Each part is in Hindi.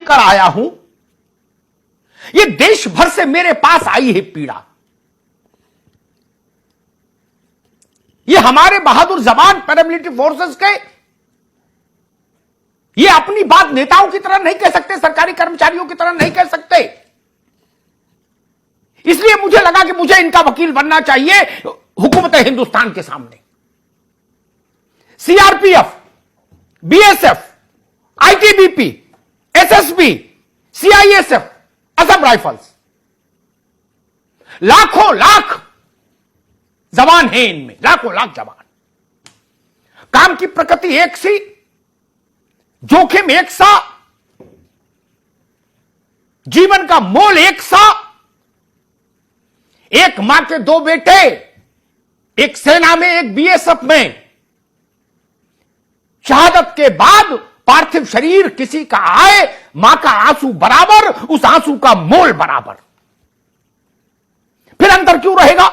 लेकर आया हूं, ये देश भर से मेरे पास आई है पीड़ा। ये हमारे बहादुर जवान पैरामिलिट्री फोर्सेस के, ये अपनी बात नेताओं की तरह नहीं कह सकते, सरकारी कर्मचारियों की तरह नहीं कह सकते। इसलिए मुझे लगा कि मुझे इनका वकील बनना चाहिए हुकूमत हिंदुस्तान के सामने। CRPF, BSF, ITBP, SSB, CISF, Assam rifles, लाखों लाख जवान हैं इनमें, लाखों लाख जवान। काम की प्रकृति एक सी, जोखिम एक सा, जीवन का मोल एक सा। एक मां के दो बेटे, एक सेना में एक बीएसएफ में। शहादत के बाद पार्थिव शरीर किसी का आए, मां का आंसू बराबर, उस आंसू का मोल बराबर। फिर अंतर क्यों रहेगा?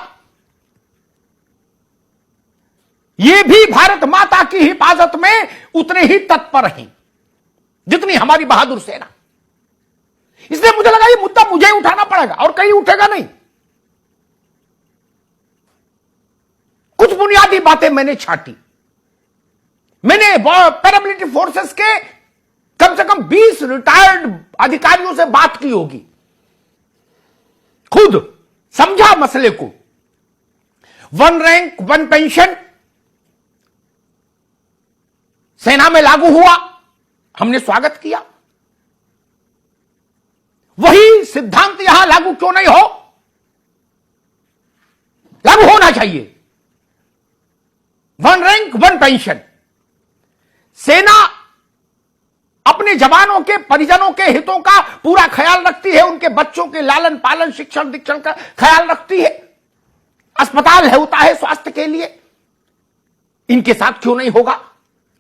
ये भी भारत माता की हिफाजत में उतने ही तत्पर हैं जितनी हमारी बहादुर सेना। इसलिए मुझे लगा ये मुद्दा मुझे ही उठाना पड़ेगा और कहीं उठेगा नहीं। कुछ बुनियादी बातें मैंने छाटी। मैंने पैरामिलिट्री फोर्सेस के कम से कम 20 रिटायर्ड अधिकारियों से बात की होगी, खुद समझा मसले को। 1 रैंक 1 पेंशन सेना में लागू हुआ, हमने स्वागत किया। वही सिद्धांत यहां लागू क्यों नहीं हो? लागू होना चाहिए। 1 रैंक 1 पेंशन। सेना अपने जवानों के परिजनों के हितों का पूरा ख्याल रखती है, उनके बच्चों के लालन पालन शिक्षण दीक्षण का ख्याल रखती है। अस्पताल है, होता है स्वास्थ्य के लिए। इनके साथ क्यों नहीं होगा?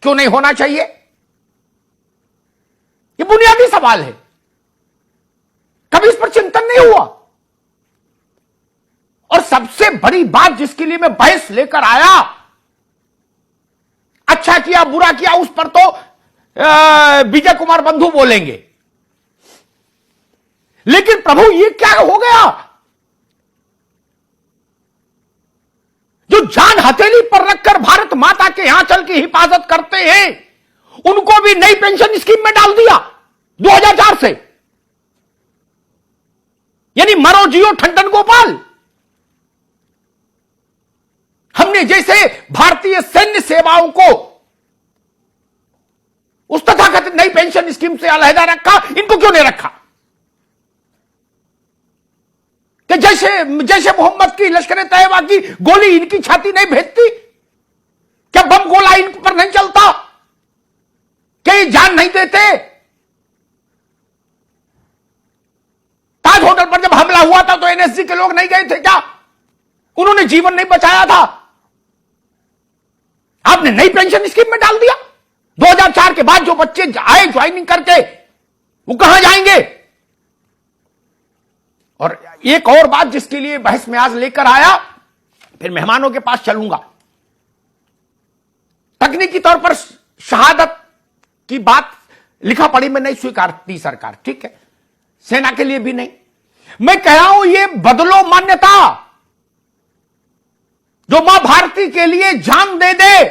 क्यों नहीं होना चाहिए? यह बुनियादी सवाल है। कभी इस पर चिंतन नहीं हुआ। और सबसे बड़ी बात जिसके लिए मैं बहस लेकर आया, अच्छा किया बुरा किया उस पर तो विजय कुमार बंधु बोलेंगे, लेकिन प्रभु ये क्या हो गया? जो जान हथेली पर रखकर भारत माता के आंचल की हिफाजत करते हैं, उनको भी नई पेंशन स्कीम में डाल दिया 2004 से। यानी मरो जियो ठंडन गोपाल। हमने जैसे भारतीय सैन्य सेवाओं को उस तथाकथित नई पेंशन स्कीम से अलहदा रखा, इनको क्यों नहीं रखा? कि जैसे मोहम्मद की लश्कर तैयबा की गोली इनकी छाती नहीं भेजती? क्या बम गोला इन पर नहीं चलता? क्या ये जान नहीं देते? ताज होटल पर जब हमला हुआ था तो एनएसजी के लोग नहीं गए थे क्या? उन्होंने जीवन नहीं बचाया था? आपने नई पेंशन स्कीम में डाल दिया। 2004 के बाद जो बच्चे आए ज्वाइनिंग करके, वो कहां जाएंगे? और एक और बात जिसके लिए बहस में आज लेकर आया, फिर मेहमानों के पास चलूंगा। तकनीकी तौर पर शहादत की बात लिखा पढ़ी में नहीं स्वीकारती सरकार, ठीक है, सेना के लिए भी नहीं। मैं कह रहा हूं ये बदलो मान्यता। जो मां भारती के लिए जान दे दे,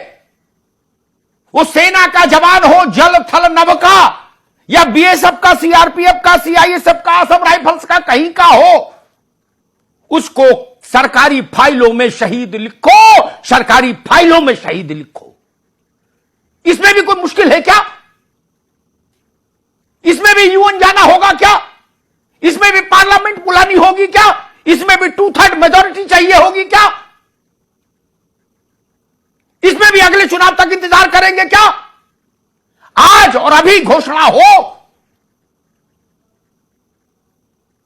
वो सेना का जवान हो, जल थल नभ का, या बीएसएफ का, सीआरपीएफ का, सीआईएसएफ का, असम राइफल्स का, कहीं का हो, उसको सरकारी फाइलों में शहीद लिखो, सरकारी फाइलों में शहीद लिखो। इसमें भी कोई मुश्किल है क्या? इसमें भी यूएन जाना होगा क्या? इसमें भी पार्लियामेंट बुलानी होगी क्या? इसमें भी 2/3 मेजॉरिटी चाहिए होगी क्या? इसमें भी अगले चुनाव तक इंतजार करेंगे क्या? आज और अभी घोषणा हो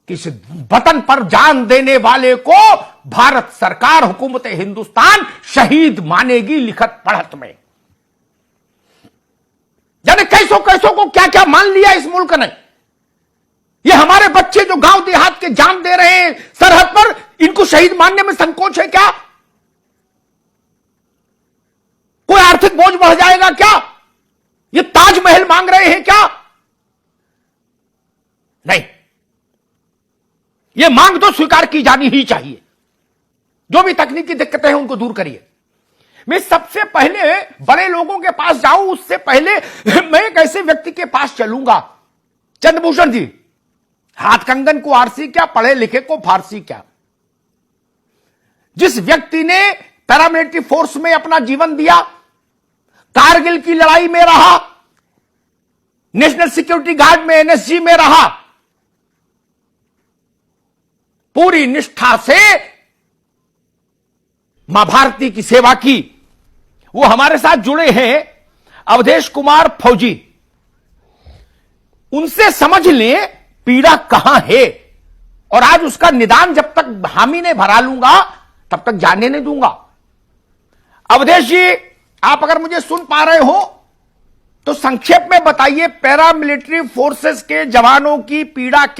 कि इस वतन पर जान देने वाले को भारत सरकार, हुकूमत हिंदुस्तान शहीद मानेगी लिखत पढ़त में। जाने कैसों कैसों को क्या क्या मान लिया इस मुल्क ने। ये हमारे बच्चे जो गांव देहात के जान दे रहे हैं सरहद पर, इनको शहीद मानने में संकोच है क्या? कोई आर्थिक बोझ बढ़ जाएगा क्या? ये ताजमहल मांग रहे हैं क्या? नहीं, यह मांग तो स्वीकार की जानी ही चाहिए। जो भी तकनीकी दिक्कतें हैं उनको दूर करिए। मैं सबसे पहले बड़े लोगों के पास जाऊं उससे पहले मैं एक ऐसे व्यक्ति के पास चलूंगा, चंद्रभूषण जी। हाथ कंगन को आरसी क्या, पढ़े लिखे को फारसी क्या। जिस व्यक्ति ने पैरामिलिट्री फोर्स में अपना जीवन दिया, कारगिल की लड़ाई में रहा, नेशनल सिक्योरिटी गार्ड में एनएसजी में रहा, पूरी निष्ठा से मां भारती की सेवा की, वो हमारे साथ जुड़े हैं अवधेश कुमार फौजी। उनसे समझ लें पीड़ा कहां है, और आज उसका निदान जब तक हामी ने भरा लूंगा तब तक जाने नहीं दूंगा। अवधेश जी, आप अगर मुझे सुन पा रहे हो तो संक्षेप में बताइए पैरामिलिट्री फोर्सेस के जवानों की पीड़ा क्या